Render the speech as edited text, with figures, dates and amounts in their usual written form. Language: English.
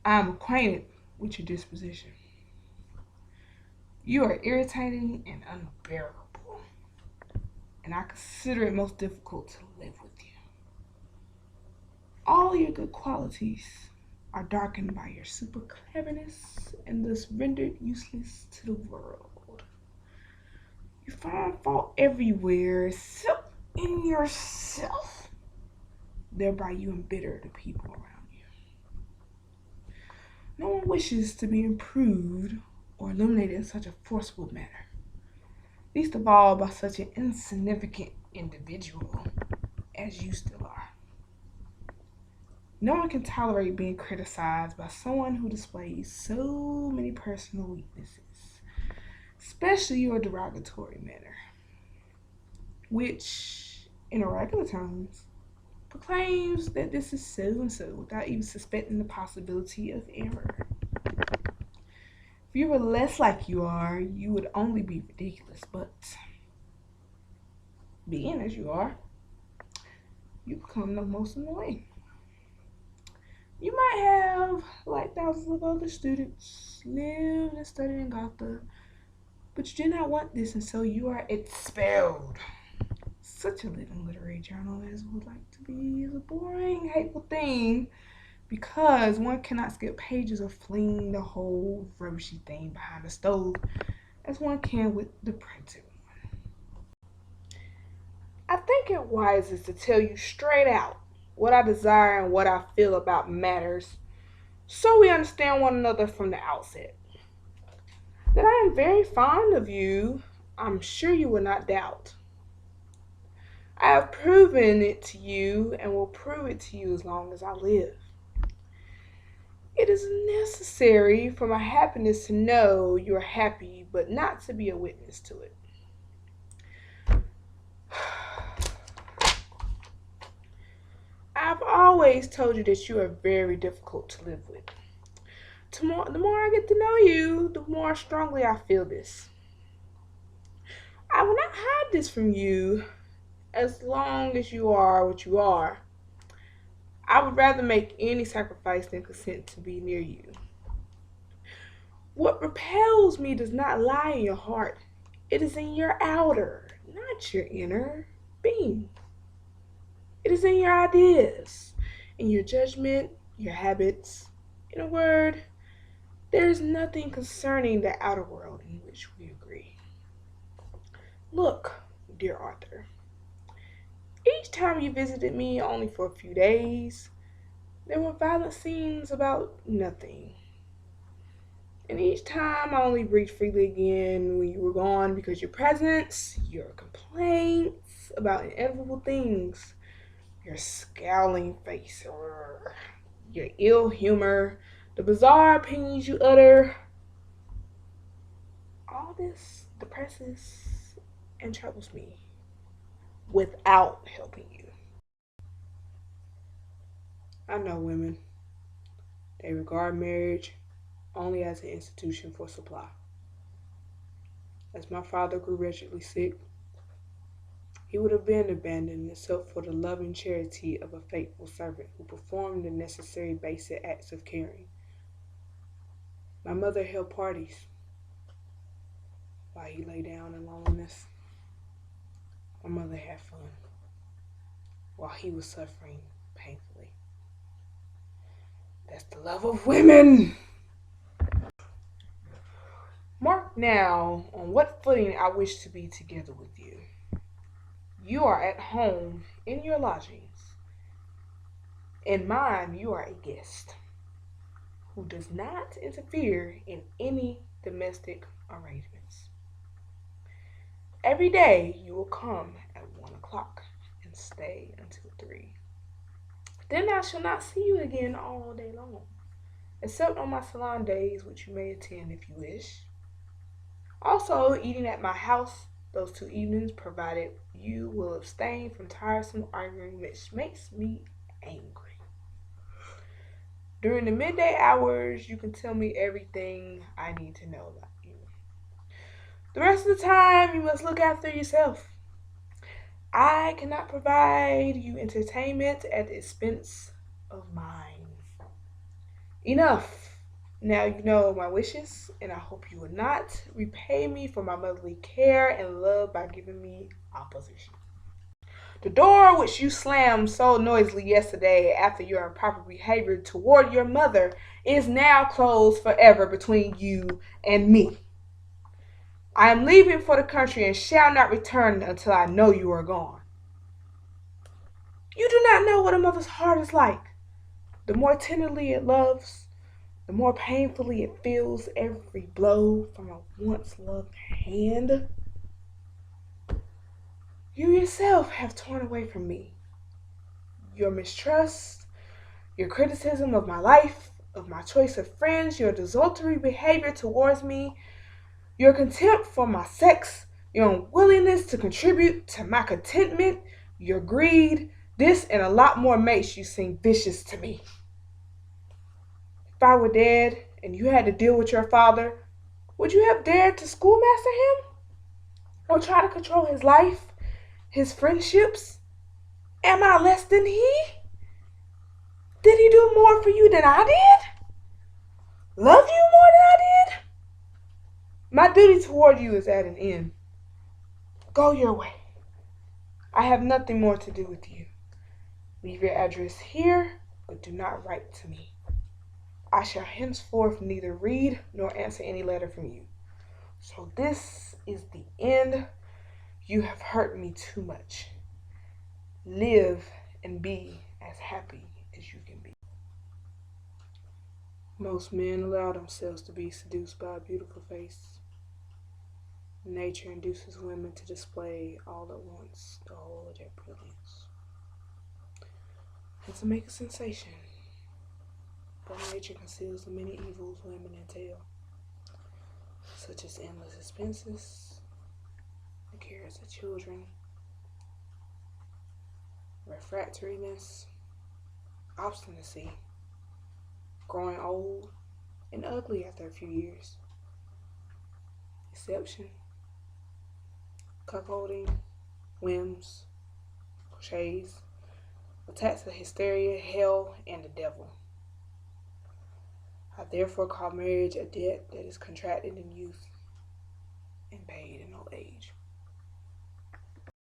I am acquainted with your disposition. You are irritating and unbearable, and I consider it most difficult to live with you. All your good qualities are darkened by your super cleverness and thus rendered useless to the world. You find fault everywhere except in yourself. Thereby you embitter the people around you. No one wishes to be improved or illuminated in such a forcible manner, least of all by such an insignificant individual as you still are. No one can tolerate being criticized by someone who displays so many personal weaknesses, especially your derogatory manner, which, in regular terms, proclaims that this is so and so without even suspecting the possibility of error. If you were less like you are, you would only be ridiculous, but being as you are, you become the most annoying. You might have, like thousands of other students, lived and studied in Gotha, but you do not want this, and so you are expelled. Such a living literary journal as would like to be is a boring, hateful thing because one cannot skip pages of fleeing the whole rubbishy thing behind the stove as one can with the printed one. I think it wisest to tell you straight out what I desire and what I feel about matters so we understand one another from the outset. That I am very fond of you, I'm sure you will not doubt. I have proven it to you and will prove it to you as long as I live. It is necessary for my happiness to know you are happy, but not to be a witness to it. I've always told you that you are very difficult to live with. The more I get to know you, the more strongly I feel this. I will not hide this from you as long as you are what you are. I would rather make any sacrifice than consent to be near you. What repels me does not lie in your heart. It is in your outer, not your inner being. It is in your ideas, in your judgment, your habits. In a word, there is nothing concerning the outer world in which we agree. Look, dear Arthur, each time you visited me only for a few days, there were violent scenes about nothing. And each time I only breathed freely again when you were gone because your presence, your complaints about inevitable things, your scowling face, your ill humor, the bizarre opinions you utter, all this depresses and troubles me without helping you. I know women. They regard marriage only as an institution for supply. As my father grew wretchedly sick, he would have been abandoned except for the loving charity of a faithful servant who performed the necessary basic acts of caring. My mother held parties while he lay down in loneliness. My mother had fun while he was suffering painfully. That's the love of women. Mark now on what footing I wish to be together with you. You are at home in your lodgings. In mine, you are a guest who does not interfere in any domestic arrangements. Every day you will come at 1 o'clock and stay until 3. Then I shall not see you again all day long, except on my salon days, which you may attend if you wish. Also, eating at my house those 2 evenings, provided you will abstain from tiresome arguing, which makes me angry. During the midday hours, you can tell me everything I need to know about you. The rest of the time, you must look after yourself. I cannot provide you entertainment at the expense of mine. Enough. Now you know my wishes, and I hope you will not repay me for my motherly care and love by giving me opposition. The door which you slammed so noisily yesterday after your improper behavior toward your mother is now closed forever between you and me. I am leaving for the country and shall not return until I know you are gone. You do not know what a mother's heart is like. The more tenderly it loves, the more painfully it feels every blow from a once loved hand. You yourself have torn away from me. Your mistrust, your criticism of my life, of my choice of friends, your desultory behavior towards me, your contempt for my sex, your unwillingness to contribute to my contentment, your greed, this and a lot more makes you seem vicious to me. If I were dead and you had to deal with your father, would you have dared to schoolmaster him? Or try to control his life, his friendships? Am I less than he? Did he do more for you than I did? Love you more than I did? My duty toward you is at an end. Go your way. I have nothing more to do with you. Leave your address here, but do not write to me. I shall henceforth neither read nor answer any letter from you. So this is the end. You have hurt me too much. Live and be as happy as you can be. Most men allow themselves to be seduced by a beautiful face. Nature induces women to display all at once the whole of their brilliance, and to make a sensation. But nature conceals the many evils women entail, such as endless expenses, the cares of children, refractoriness, obstinacy, growing old and ugly after a few years, deception, cuckolding, whims, cliches, attacks of hysteria, hell, and the devil. I therefore call marriage a debt that is contracted in youth and paid in old age.